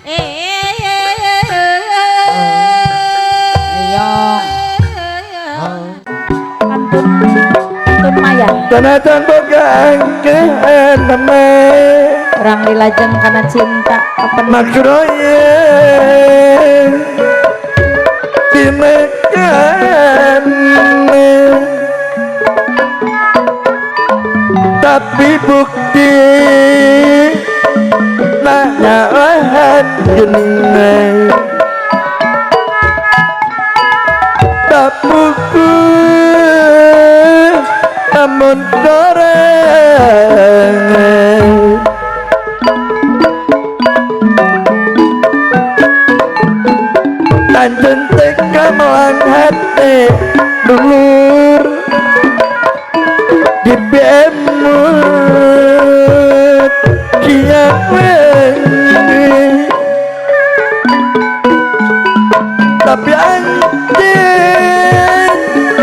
Antun maya Tanatan bogang kename orang dilajeng karena cinta apa makroye dimekan tapi bukti nanya lahan jeneng tak buku namun doreng tanjun teka melang hati dulur di bemut kian wengi tapi anjing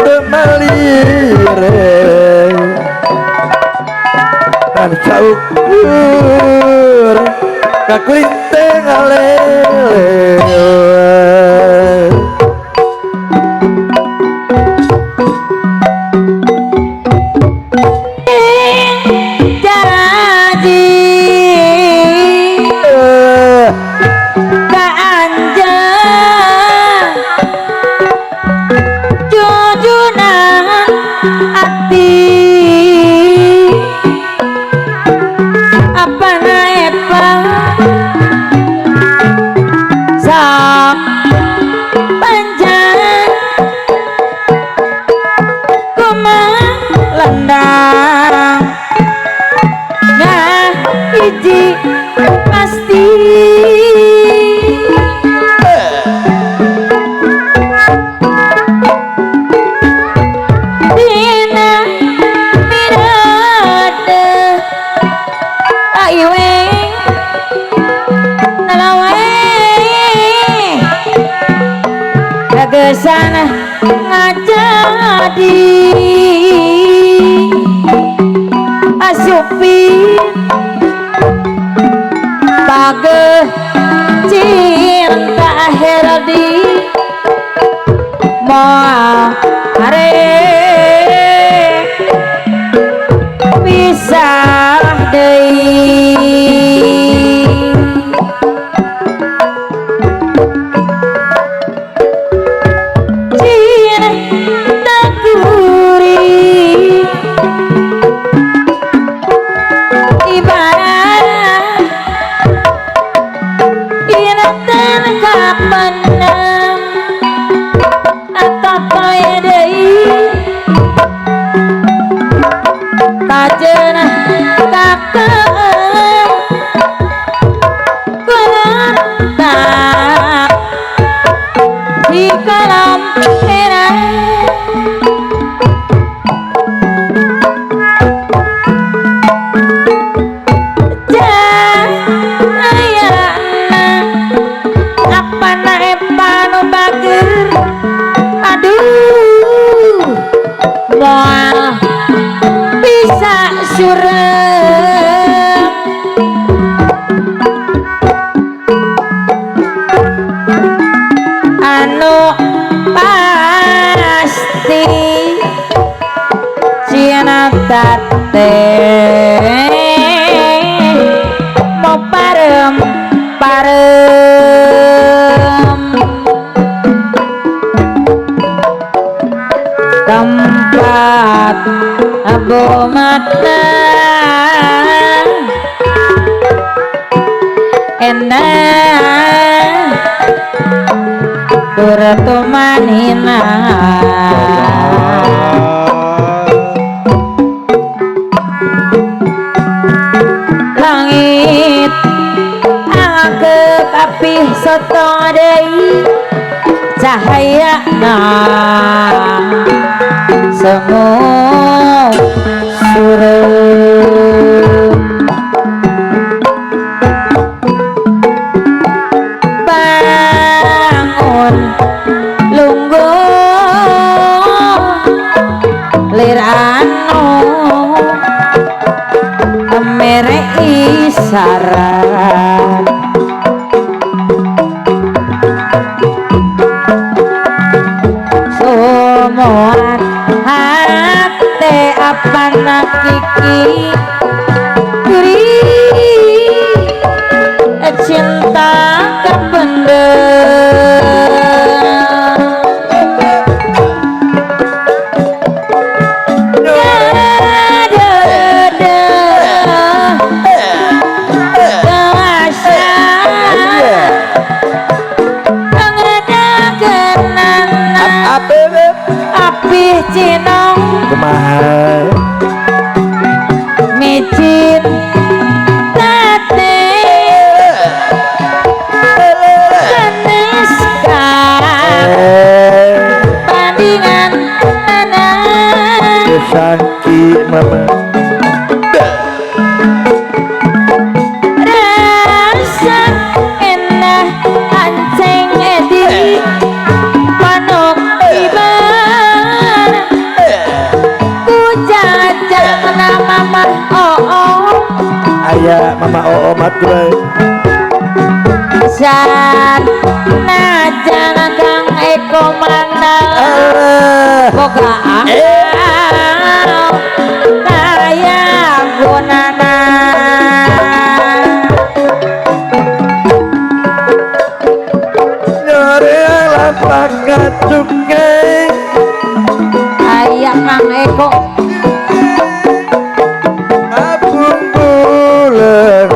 temalire dan saukur kaklinteng alele sana ngajadi asupin bage cinta herdi moal arek pisah deui mau parem tempat abu mata enak turatu manina langit tapi soto deui cahayana semu surem bangun lungguh lirano mere isaran Somoan hati apa nak kiki Kuri cinta Cinong kumaha micin tate keniskan bandingan anak sangki mama rasa enak anceng edi manuk ibar ku jajang nama mah ayah mama matur san najan kang eko mana boga kaya gunana nyore lapak katuke ayah kang eko abung bulan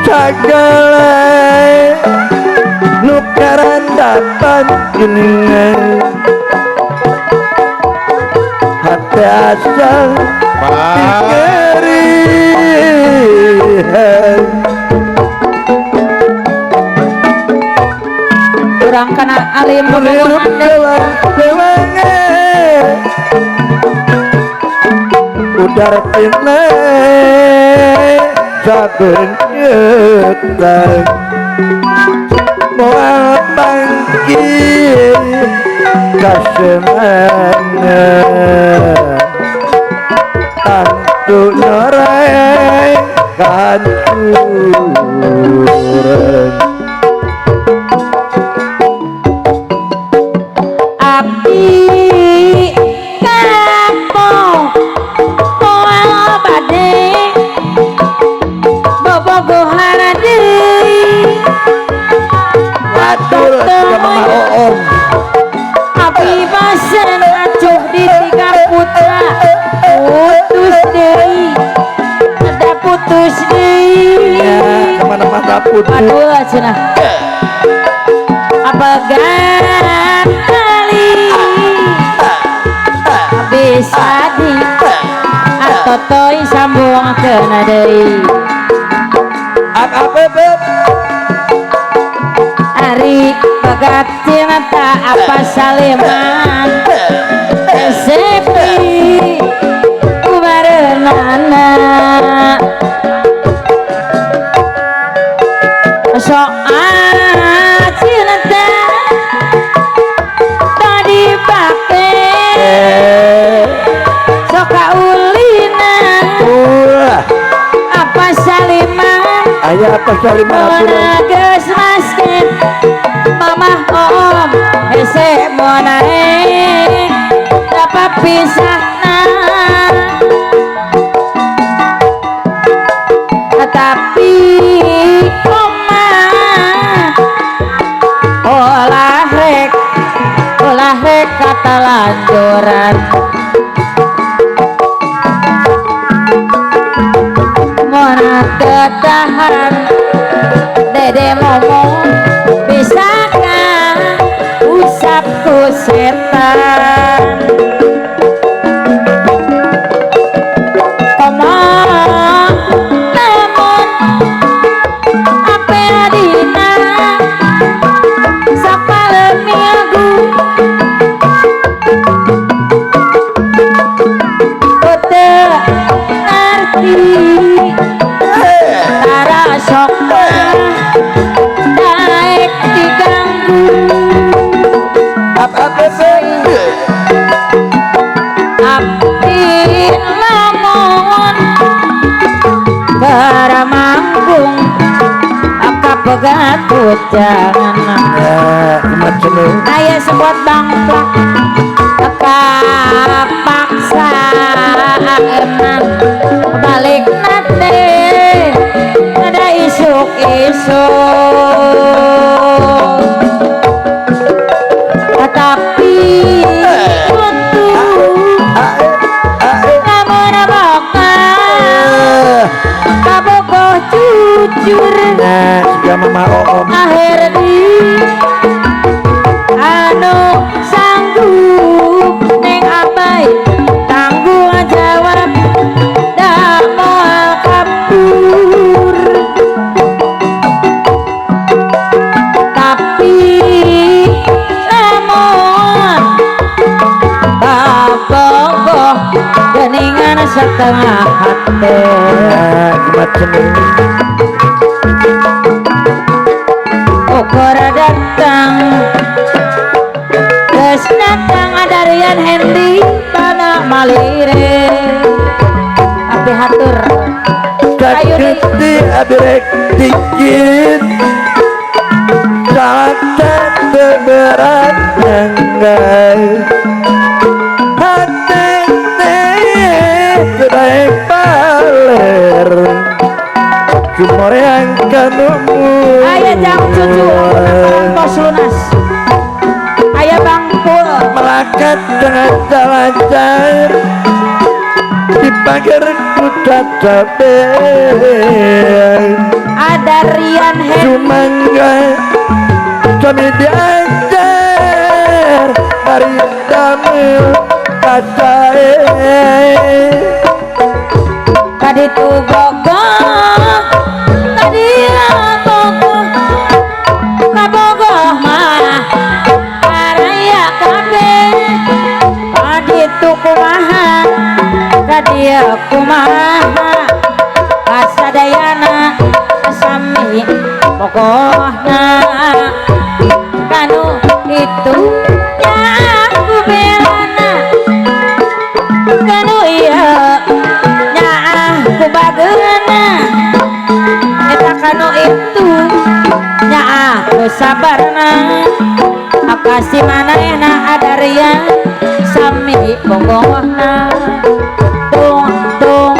segala nukaran dapat geningan hati asal pikirihan kurang kena alim menirup jalan kewangan udara pinai saben nyetang moal panggil kasemana tantu nyorai kancuran api kapo moal bade bobogohan deui waduh ke mama oom api basen acuh di tiga putra putus deui ada putus deui ya kemana-mana putus aduh cenah apa kali bisa di atau toy sambung kena deui AKPP Ari bagat cinta apa saliman sepi kubarenana soal cinta tadi pakai soka ulinan apa saliman ayah apa saliman geus maskin mamah om hese mau naik dapat pisahna tapi omah olah rek kata lanjuran mona ketahan dede momong bisakah usapku setan komong namun apa adina sapalem miagu ote arti tara sok naik diganggu AKPP api lamun baramanggung akap pegat pujangan macam aya sebut bangplak paksa eman balik nate ada isuk-isuk tapi untuk namun bakal kabogoh jujur juga mama om akhir di anu sanggup neng abai tanggung jawab dah moal kabur tapi namun kabogoh geningan setengah hati macam ukur datang terus datang adarian Hendy pada malire api hatur ayo nih sakiti adirek dikit sangat berat nanggai hati sedang paler cuma yang kamu ayah jam cucu pos lunas ayah bangkul melakat dengan jalan-jalan di pagar kuda cabai ada Rian Hendy cuma enggak kami diajar dari damil kacai tadi tuh bogoh tadi bogoh kabogoh mah karaya kabe tadi tuh kumaha tadi kumaha kasadayana sami bogohna kanu itu nya aku belana kanu iya nya aku bageuna eta kanu itu nya aku sabarna akasi manehna adaria sami bogohna tung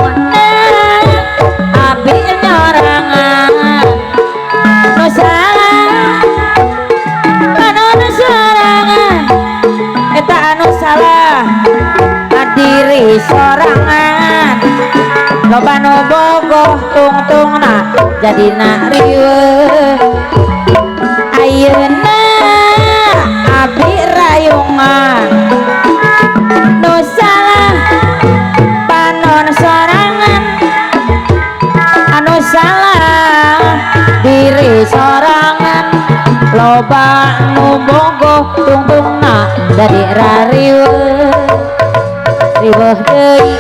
abi nyorangan nu salah anu nu sorangan eta anu salah diri sorangan loba nu bogoh tungtungna jadina riweuh ayeuna abi rayungan nu salah panon sorangan anu salah diri sorangan loba nu bogoh tungtungna jadi rariweuh riweuh deui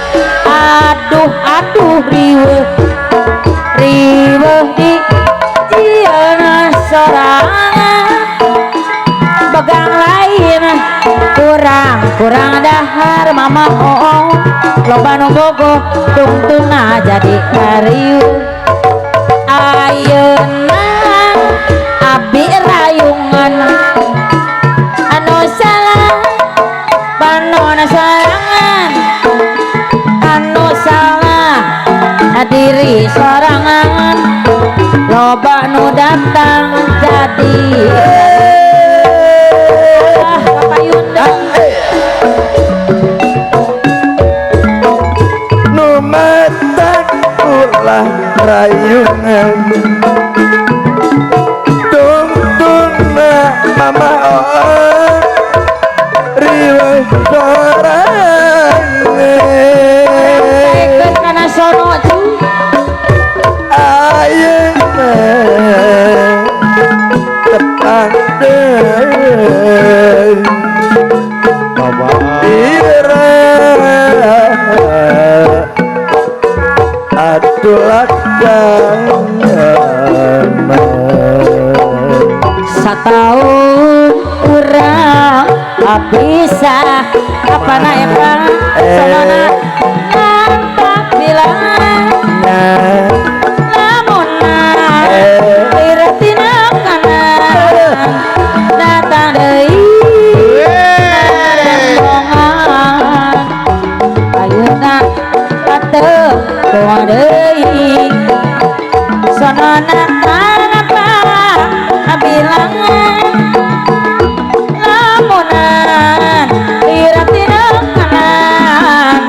aduh riweuh di jiana sorangan begang lain kurang dahar mama oh loba nu bogoh tungtungna jadi rariweuh ayeuna abi rayungan anu salah panon sorangan anu salah diri sorangan loba nu datang jadi papayundang nu matak ulah rayungan tungtungna mama oh riweuh sorangan kana sono cu ayeuna tepang deui baba ira atulah satahun kurang bisa apa naik bang somana nampak bilang lamun iratina sonona apa bilangan lamunan iratina kanan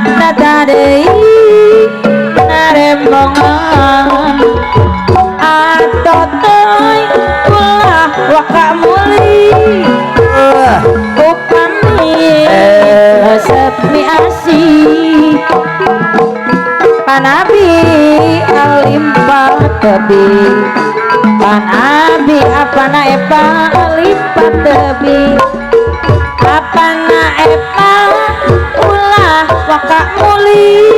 data deui narembongan atau teuy ulah waka muli upami resep mi asih panabi alimpa tebi panabi apana epa alimpa tebi apana epa ulah waka muli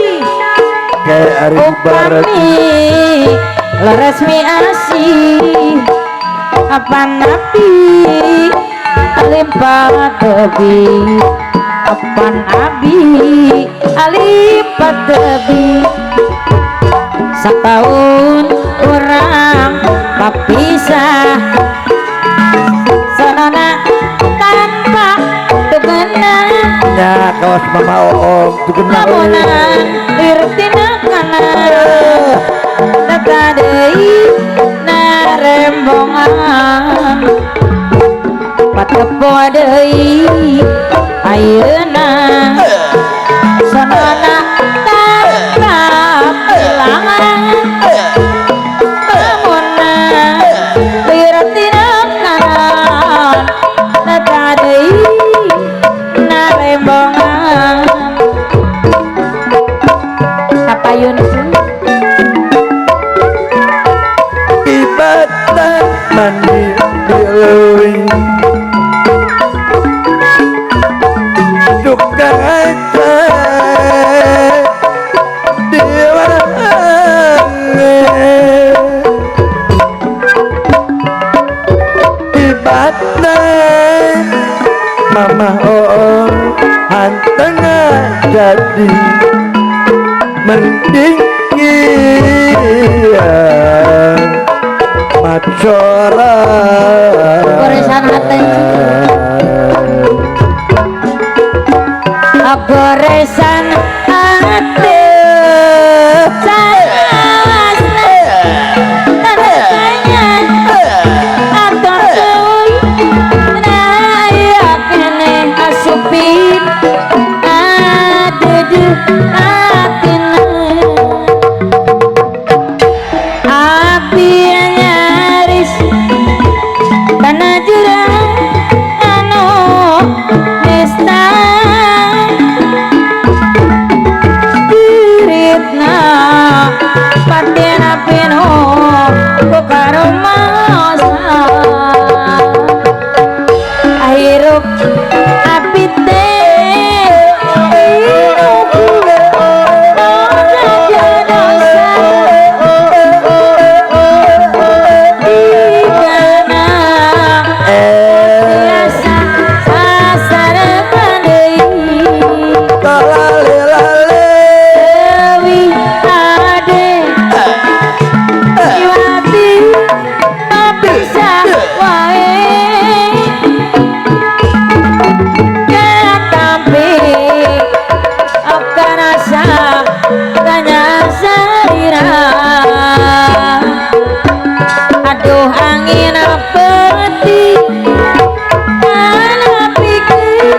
kayak hari barat upami leresmi asih apanabi alimpa tebi apanabi alimpa tebi setahun orang bapisah sonona tanpa tugenan ya kawas mama om tugenang lamunan lirtina kanan data deui narembongan patepo deui ayeuna sonona tanpa bilangan lamunan lirtina kanan data deui narembongan kapayun ibadah mandi diluing tukang aja ibadah mama oh hanteng jadi mending iya macora goresan hati goresan hati salasna tanya atau teuy raya kene asupin aduh atina api nyaris kana jurang anu nesta diritna patena peno kokaromasa ahirup api teh hirup dosa dosa digana biasa sasar pandei lale lale dewi ade iwati bisa wae ketampi akan asa tanya sarira aduh angin peti mana pikir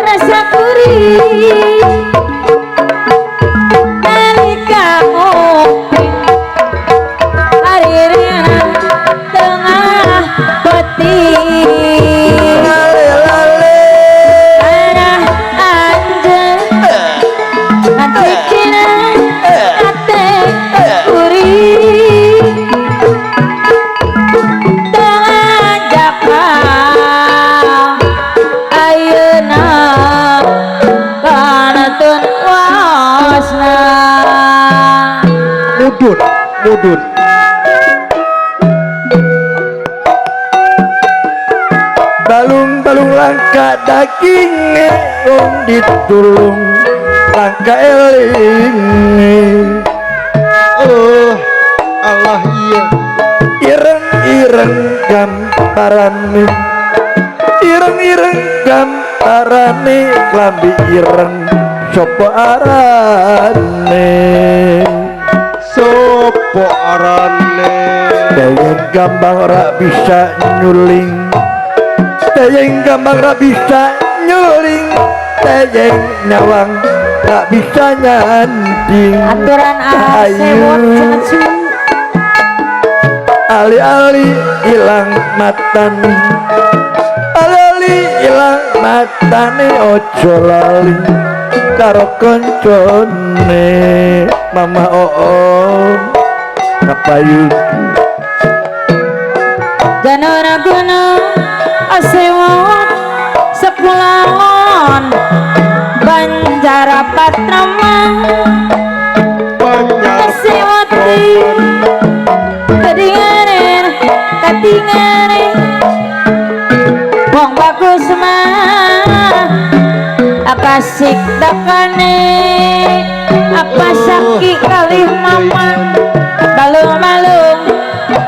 rasa gurih nalika ngopi haririna tengah peti lale lale arah anjeun nanti kina ate gurih tengah jaka ayeuna kana tun wasna mudun mudun balung balung langka daging om ditulung langka eling oh Allah iya ireng ireng gamparane ireng ireng gamparane klambi ireng sopo arane sopo arane Dayeng gampang ora bisa nyuling Dayeng gampang ora bisa nyuling Dayeng nyawang ora bisa nyanding aturan asewot cenah su Ali-ali ilang matane Ali-ali ilang matane ojo lali karo koncone Mama Kapayuki janara gunung asewot sepulauan Banjara Patraman banyak asewoti katingane wong bagus mah akasik dakane apa saki kalih mama balung-balung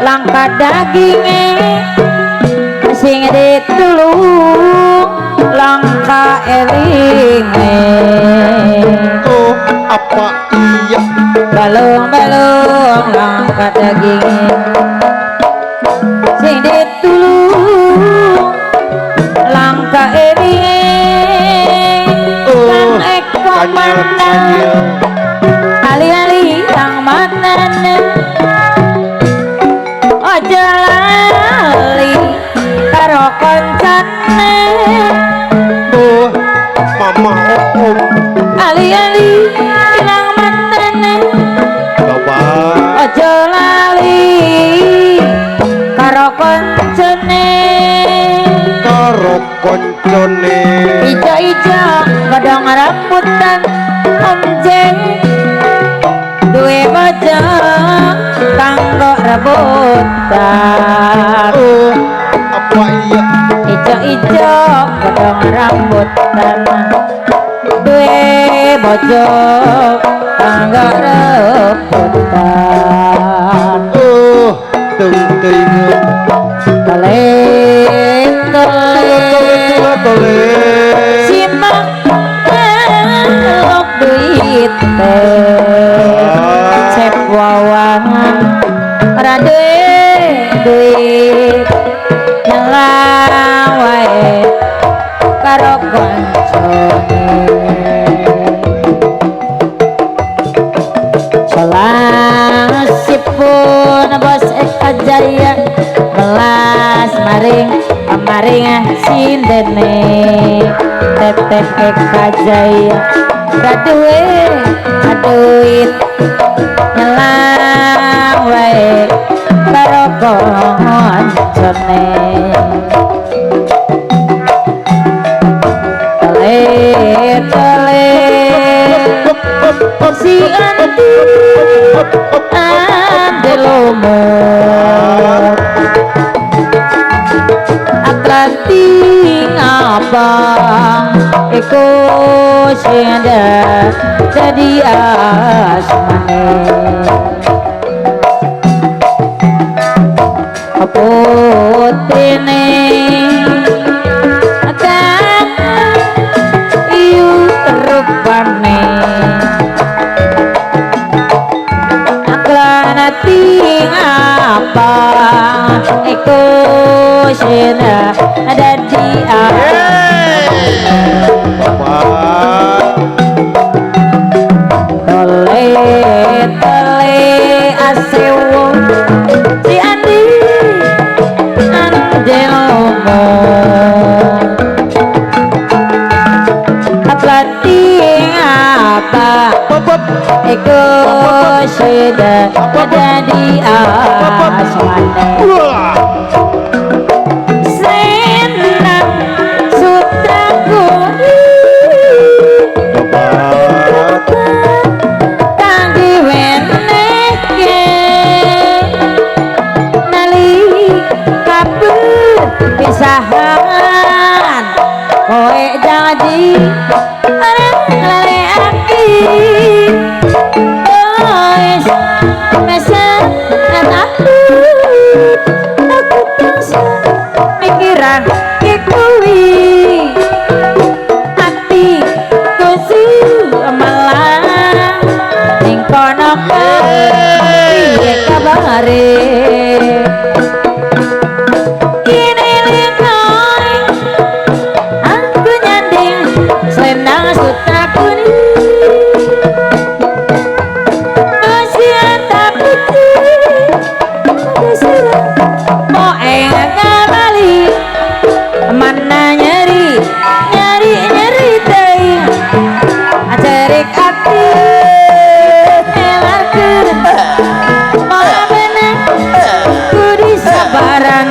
langka daginge sing ditulung langka elinge oh apa iya balung-balung langka daginge sing ditulung langka elinge kang eko mandang ali-ali yang matane ojo lali karo koncane oh mama ali-ali yang matane bapak ojo lali karo koncane karo koncone ijo-ijo godhong rambutan omjeng duwe bojo kanggo rebutan oh apa iya ijo-ijo godhong rambutan duwe bojo kanggo rebutan oh teuing tole simak elok duit cep wawangan rade duit nyelawae karo koncone selasipun bos Eka Jaya melas maring pamaring sindene teteh Eka Jaya raduwe aduit nyelang wae karo koncone tele si anti andelomo Atlanti ngabang eko senda jadi asmane putine akan iu rupane aklanati apa eko senda ada di tele asewo si andi andelomo atlati apa eko sudah ada di asmane senang sutaku pisahan kowe jadi lele api wis mesen aku urip ini lingkoi aku nyanding selendang sutra kuning usia tak putih mau enggak balik mana nyeri teh acerik ati elarkeun moga bener kudu sabaran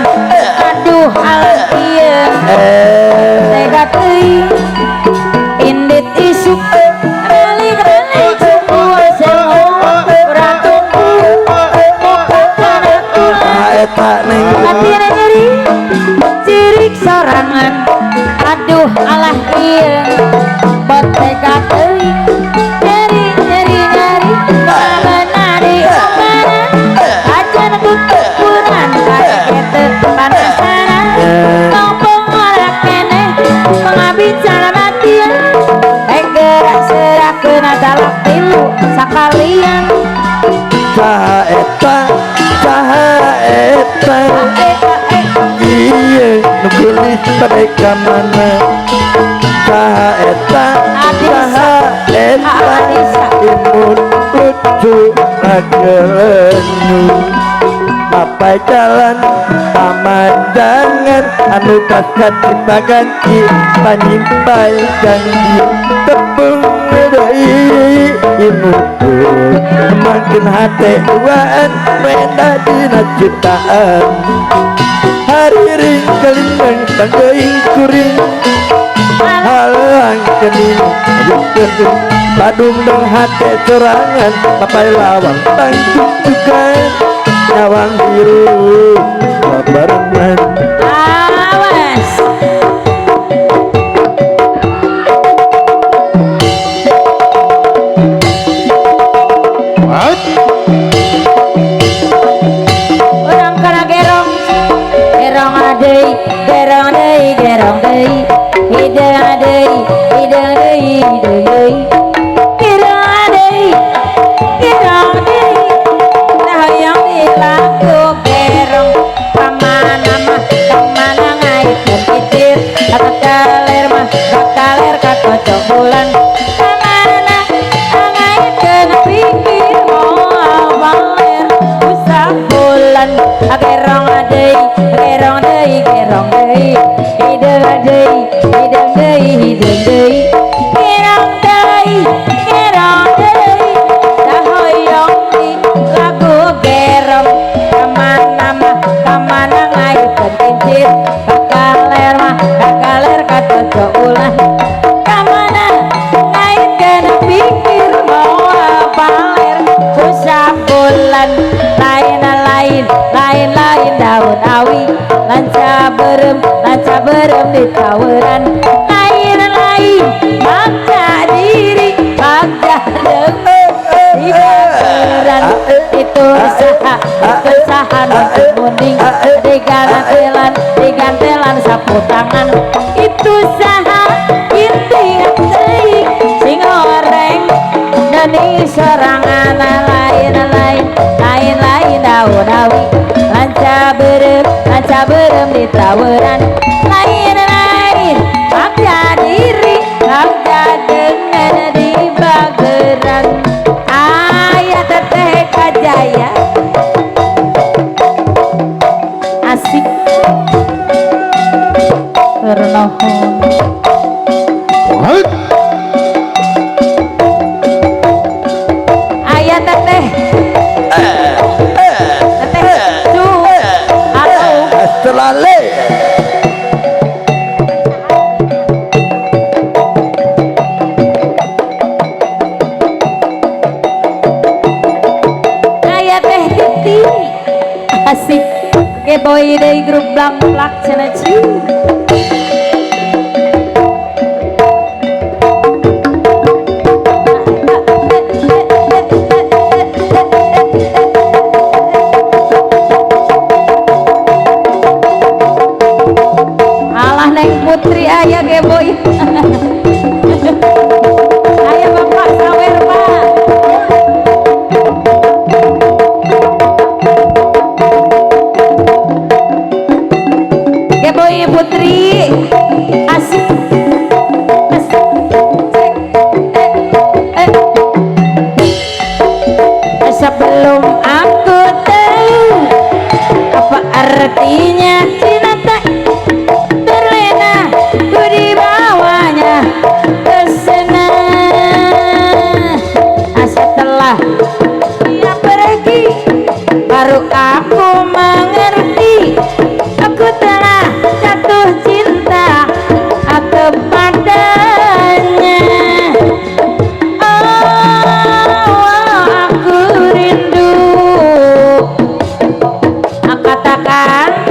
aduh hal ieu tega teuing indit isuk balik semua urang tunggu muka kana tulang eta neng hati nyeri cirik sorangan aduh alah ieu bot tega teuing nyeri menari mana ajan kukuran kate panasana ngomong ora keneh pengabicara matian tega serahkeun adalah tilu sakalian saha eta ieu nu geulis pada ka mana saha eta imun lucu ngagelenyu apa jalan pamandangan anu kasat dipaganti panyimpai janji tepung deui inuku makin hate uaan menda dina ciptaan hari ring kelintang tanggeing kuring halang kening yukeun badung dong hate serangan papai lawang tangkuk juga nyawang biru barengan awas What? orang kana gerong deui gerong deui hidang deui gerong deui nah yang dilaku gerong pamana mah pamana ngaitkeun kitir kakaler kakocok bulan pamana ngaitkeun pikir moal baler usah bulan gerong deui hidang deui gerong deui dahoyong di lagu gerong kamana ngaitkeun kincir kakaler kacocok ulah kamana ngaitkeun pikir moal baler usah bulan lain daun awi lanca berem di tawuran lain maksa diri maksa deung di bageran itu saha muning digantelan sapu tangan itu saha inting teuing sing oreng neni sorangan lain daun awi lanca berem di tawuran lain maksa diri maksa dengan di bageran ayah teteh kajaya asik ternohon What? ayah teteh cu atau Astrale ayah teh titi asik ke boy dari grup Blamplak cenah ciu alah neng putri ayah ke boy ayah bapak sawer pak Sepertinya cinta terlena ku dibawanya ke sana. Setelah dia pergi baru aku mengerti aku telah jatuh cinta kepadanya. Oh, aku rindu katakan